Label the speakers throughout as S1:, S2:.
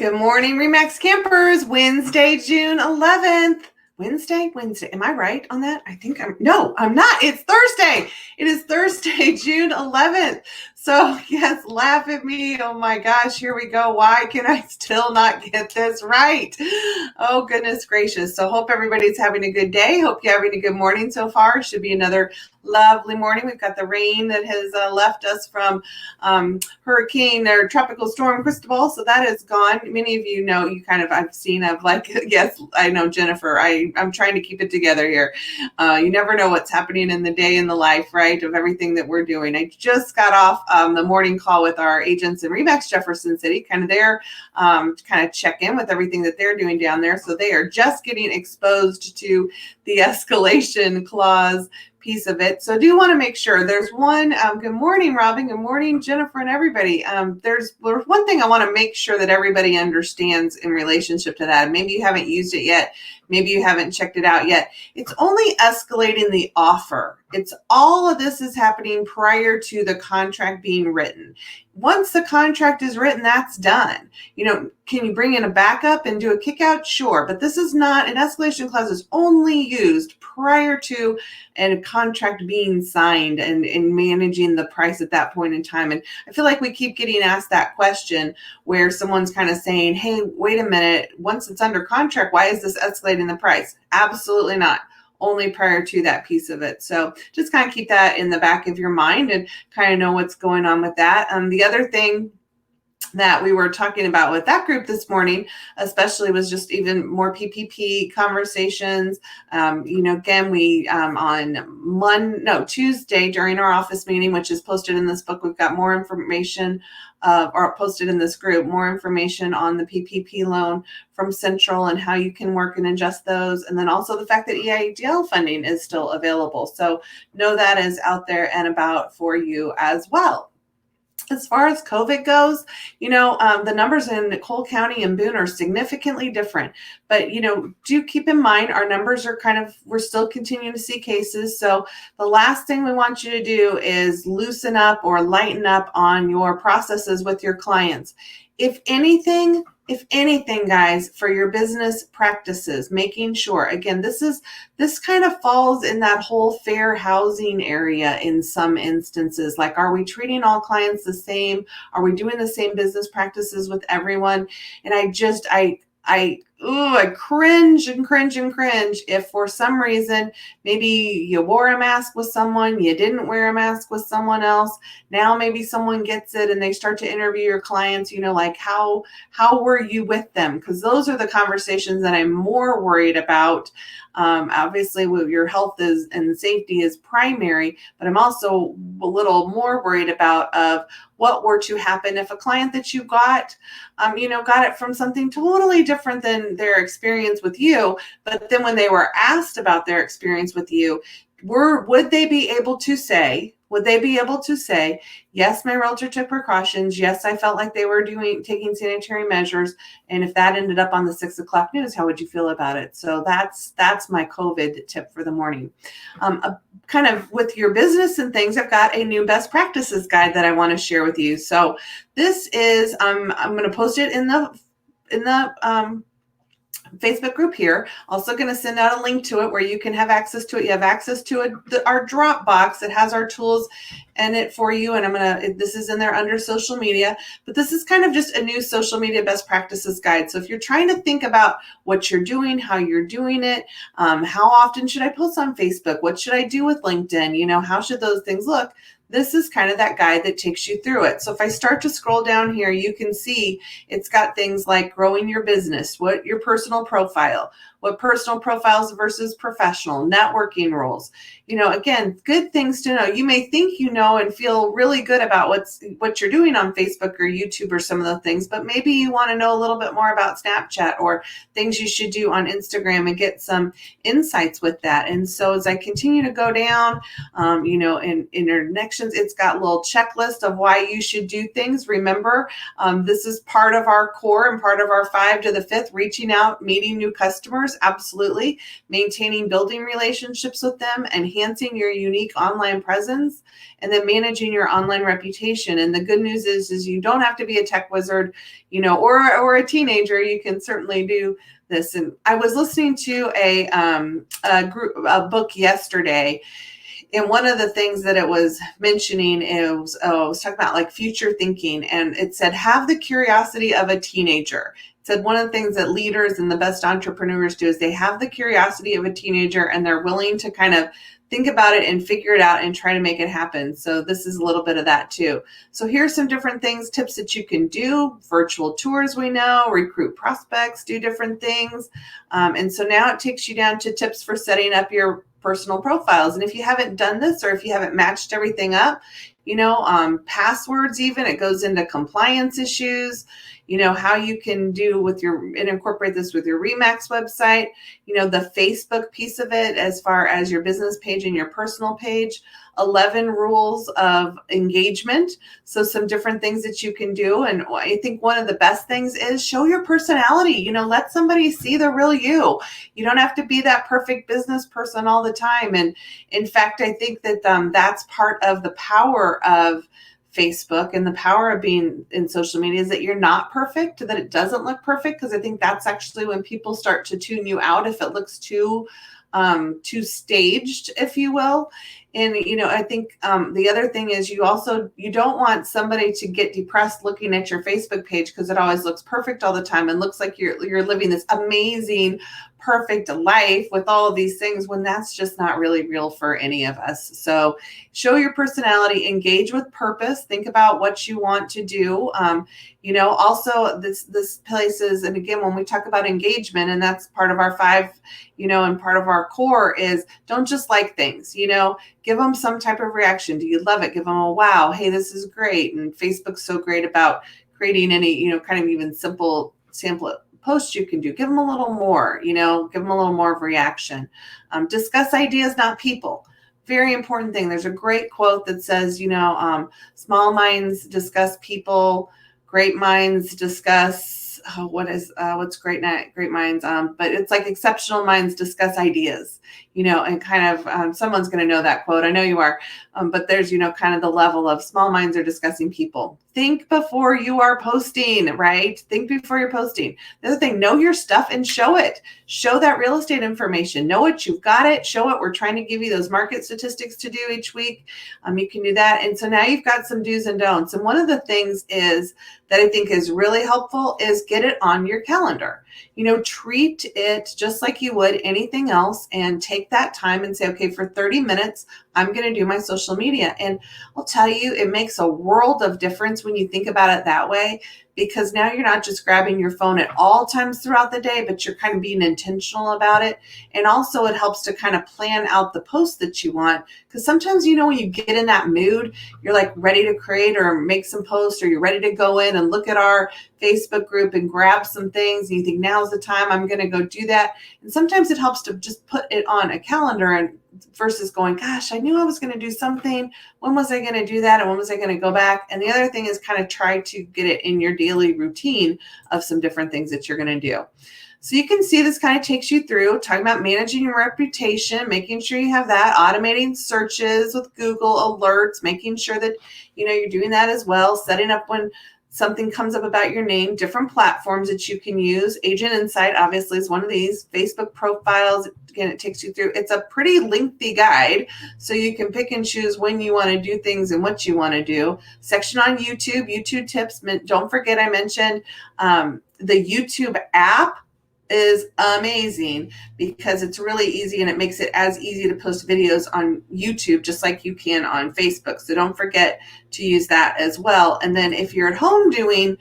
S1: Good morning, Remax campers. Wednesday, June 11th. Wednesday. Am I right on that? No, I'm not. It's Thursday. It is Thursday, June 11th. So yes, laugh at me. Oh my gosh, here we go. Why can I still not get this right? Oh goodness gracious. So hope everybody's having a good day. Hope you're having a good morning so far. Should be another lovely morning. We've got the rain that has left us from hurricane or tropical storm Cristobal. So that is gone. Many of you know, I've seen yes, I know Jennifer, I'm trying to keep it together here. You never know what's happening in the day in the life, right, of everything that we're doing. I just got off the morning call with our agents in Remax Jefferson City, kind of there, kind of check in with everything that they're doing down there. So they are just getting exposed to the escalation clause piece of it. So I do want to make sure there's one, good morning, Robin, good morning, Jennifer, and everybody. There's one thing I want to make sure that everybody understands in relationship to that. Maybe you haven't used it yet. Maybe you haven't checked it out yet. It's only escalating the offer. It's all of this is happening prior to the contract being written. Once the contract is written, that's done. Can you bring in a backup and do a kick out? Sure. But this is not, an escalation clause is only used prior to a contract being signed and managing the price at that point in time. And I feel like we keep getting asked that question where someone's kind of saying, hey, wait a minute, once it's under contract, why is this escalating the price? Absolutely not. Only prior to that piece of it. So just kind of keep that in the back of your mind and kind of know what's going on with that. The other thing that we were talking about with that group this morning, especially, was just even more PPP conversations. Again, we on Tuesday during our office meeting, which is posted in this book, we've got more information or posted in this group, more information on the PPP loan from Central and how you can work and adjust those. And then also the fact that EIDL funding is still available. So know that is out there and about for you as well. As far as COVID goes, the numbers in Cole County and Boone are significantly different. But, do keep in mind our numbers are we're still continuing to see cases. So the last thing we want you to do is loosen up or lighten up on your processes with your clients. If anything, guys, for your business practices, making sure, again, this kind of falls in that whole fair housing area in some instances. Like, are we treating all clients the same? Are we doing the same business practices with everyone? And I cringe if for some reason, maybe you wore a mask with someone, you didn't wear a mask with someone else. Now maybe someone gets it and they start to interview your clients, like how were you with them? Because those are the conversations that I'm more worried about. Obviously, your health and safety is primary, but I'm also a little more worried about of what were to happen if a client that you got it from something totally different than their experience with you. But then when they were asked about their experience with you, would they be able to say, yes, my realtor took precautions. Yes, I felt like they were taking sanitary measures. And if that ended up on the 6 o'clock news, how would you feel about it? So that's my COVID tip for the morning. Kind of with your business and things, I've got a new best practices guide that I want to share with you. So this is, I'm going to post it in the Facebook group here. Also going to send out a link to it where you can have access to it. You have access to our Dropbox. It has our tools in it for you. And this is in there under social media, but this is kind of just a new social media best practices guide. So if you're trying to think about what you're doing, how you're doing it, how often should I post on Facebook? What should I do with LinkedIn? How should those things look? This is kind of that guide that takes you through it. So if I start to scroll down here, you can see it's got things like growing your business, what your personal profile, what personal profiles versus professional, networking roles. Again, good things to know. You may think and feel really good about what you're doing on Facebook or YouTube or some of the things, but maybe you want to know a little bit more about Snapchat or things you should do on Instagram and get some insights with that. And so as I continue to go down, in interconnections, it's got a little checklist of why you should do things. Remember, this is part of our core and part of our 5 to the 5th, reaching out, meeting new customers. campers, absolutely. Maintaining, building relationships with them, enhancing your unique online presence, and then managing your online reputation. And the good news is you don't have to be a tech wizard, or a teenager. You can certainly do this. And I was listening to a book yesterday, and one of the things that it was mentioning is, it was talking about like future thinking, and it said, have the curiosity of a teenager. It said one of the things that leaders and the best entrepreneurs do is they have the curiosity of a teenager, and they're willing to kind of think about it and figure it out and try to make it happen. So this is a little bit of that too. So here's some different things, tips that you can do. Virtual tours, we know, recruit prospects, do different things. And so now it takes you down to tips for setting up your personal profiles. And if you haven't done this, or if you haven't matched everything up, passwords, even, it goes into compliance issues, how you can do and incorporate this with your Remax website, the Facebook piece of it, as far as your business page and your personal page, 11 rules of engagement. So some different things that you can do. And I think one of the best things is show your personality, let somebody see the real you. You don't have to be that perfect business person all the time. And in fact, I think that that's part of the power of Facebook and the power of being in social media, is that you're not perfect, that it doesn't look perfect. Because I think that's actually when people start to tune you out, if it looks too staged, if you will. And, I think the other thing is you don't want somebody to get depressed looking at your Facebook page, because it always looks perfect all the time and looks like you're living this amazing, perfect life with all of these things, when that's just not really real for any of us. So show your personality, engage with purpose, think about what you want to do. Also this places, and again, when we talk about engagement, and that's part of our 5, and part of our core, is don't just like things, give them some type of reaction. Do you love it? Give them a wow. Hey, this is great. And Facebook's so great about creating any, kind of even simple sample posts you can do. Give them a little more, give them a little more of reaction. Discuss ideas, not people. Very important thing. There's a great quote that says, small minds discuss people, great minds discuss what's great minds, but it's like exceptional minds discuss ideas, and kind of someone's going to know that quote. I know you are, but there's kind of the level of small minds are discussing people. Think before you are posting, right? Think before you're posting. The other thing, know your stuff and show it. Show that real estate information. Know it. You've got it. Show it. We're trying to give you those market statistics to do each week. You can do that. And so now you've got some do's and don'ts. And one of the things is that I think is really helpful is get it on your calendar. Treat it just like you would anything else, and take that time and say, okay, for 30 minutes, I'm going to do my social media. And I'll tell you, it makes a world of difference when you think about it that way, because now you're not just grabbing your phone at all times throughout the day, but you're kind of being intentional about it. And also it helps to kind of plan out the posts that you want, because sometimes, when you get in that mood, you're like ready to create or make some posts, or you're ready to go in and look at our Facebook group and grab some things, and you think now's the time, I'm going to go do that. And sometimes it helps to just put it on a calendar, and versus going, gosh, I knew I was going to do something. When was I going to do that? And when was I going to go back? And the other thing is kind of try to get it in your daily routine of some different things that you're going to do. So you can see this kind of takes you through talking about managing your reputation, making sure you have that, automating searches with Google alerts, making sure that, you're doing that as well, setting up when something comes up about your name, different platforms that you can use. Agent Insight obviously is one of these. Facebook profiles, again, it takes you through. It's a pretty lengthy guide, so you can pick and choose when you want to do things and what you want to do. Section on YouTube tips. Don't forget I mentioned the YouTube app is amazing, because it's really easy, and it makes it as easy to post videos on YouTube just like you can on Facebook. So don't forget to use that as well. And then if you're at home doing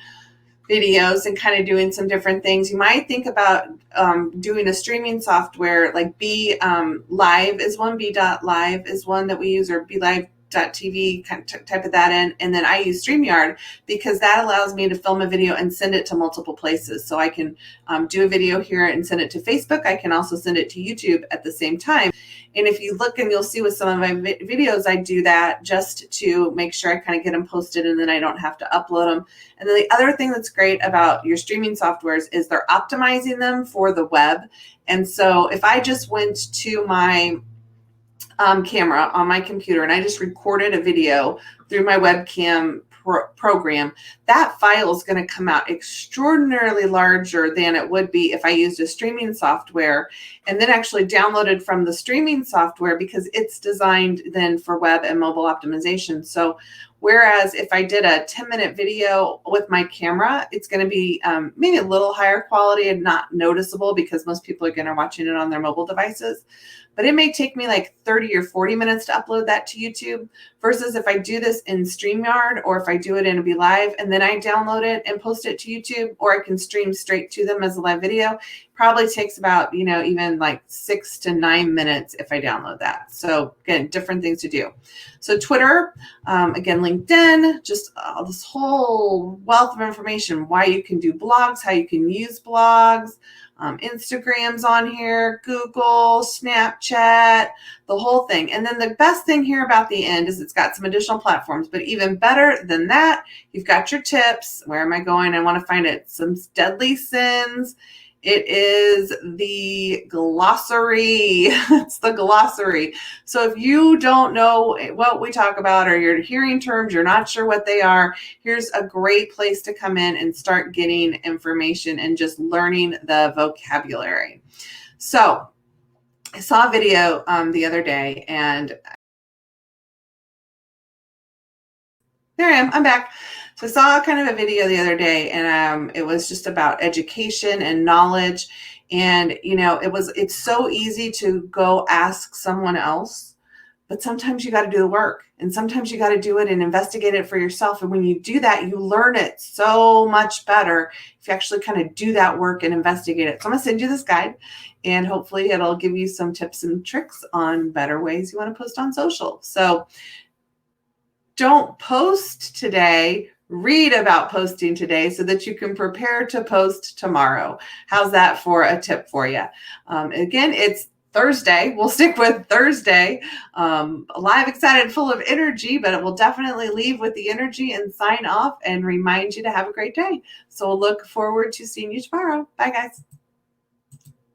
S1: videos and kind of doing some different things, you might think about doing a streaming software like Be Live is one. Be.live is one that we use, or Be Live TV, type of that in, and then I use StreamYard because that allows me to film a video and send it to multiple places. So I can do a video here and send it to Facebook. I can also send it to YouTube at the same time. And if you look, and you'll see with some of my videos, I do that just to make sure I kind of get them posted and then I don't have to upload them. And then the other thing that's great about your streaming softwares is they're optimizing them for the web. And so if I just went to my camera on my computer and I just recorded a video through my webcam program, that file is going to come out extraordinarily larger than it would be if I used a streaming software and then actually downloaded from the streaming software, because it's designed then for web and mobile optimization. So whereas if I did a 10-minute video with my camera, it's going to be maybe a little higher quality and not noticeable because most people are going to be watching it on their mobile devices. But it may take me like 30 or 40 minutes to upload that to YouTube, versus if I do this in StreamYard, or if I do it in a Be Live and then I download it and post it to YouTube, or I can stream straight to them as a live video. Probably takes about, even like 6 to 9 minutes if I download that. So again, different things to do. So Twitter, again, LinkedIn, just this whole wealth of information, why you can do blogs, how you can use blogs. Instagram's on here, Google, Snapchat, the whole thing. And then the best thing here about the end is it's got some additional platforms, but even better than that, you've got your tips. Where am I going? I want to find it. Some deadly sins. It is the glossary. It's the glossary. So if you don't know what we talk about, or you're hearing terms, you're not sure what they are, here's a great place to come in and start getting information and just learning the vocabulary. So I saw a video the other day, and there I am. I'm back. So I saw kind of a video the other day, and it was just about education and knowledge. And, it's so easy to go ask someone else, but sometimes you got to do the work, and sometimes you got to do it and investigate it for yourself. And when you do that, you learn it so much better if you actually kind of do that work and investigate it. So I'm going to send you this guide, and hopefully it'll give you some tips and tricks on better ways you want to post on social. So don't post today. Read about posting today so that you can prepare to post tomorrow. How's that for a tip for you? Again, it's Thursday. We'll stick with Thursday. Alive, excited, full of energy, but it will definitely leave with the energy and sign off and remind you to have a great day. So we'll look forward to seeing you tomorrow. Bye, guys.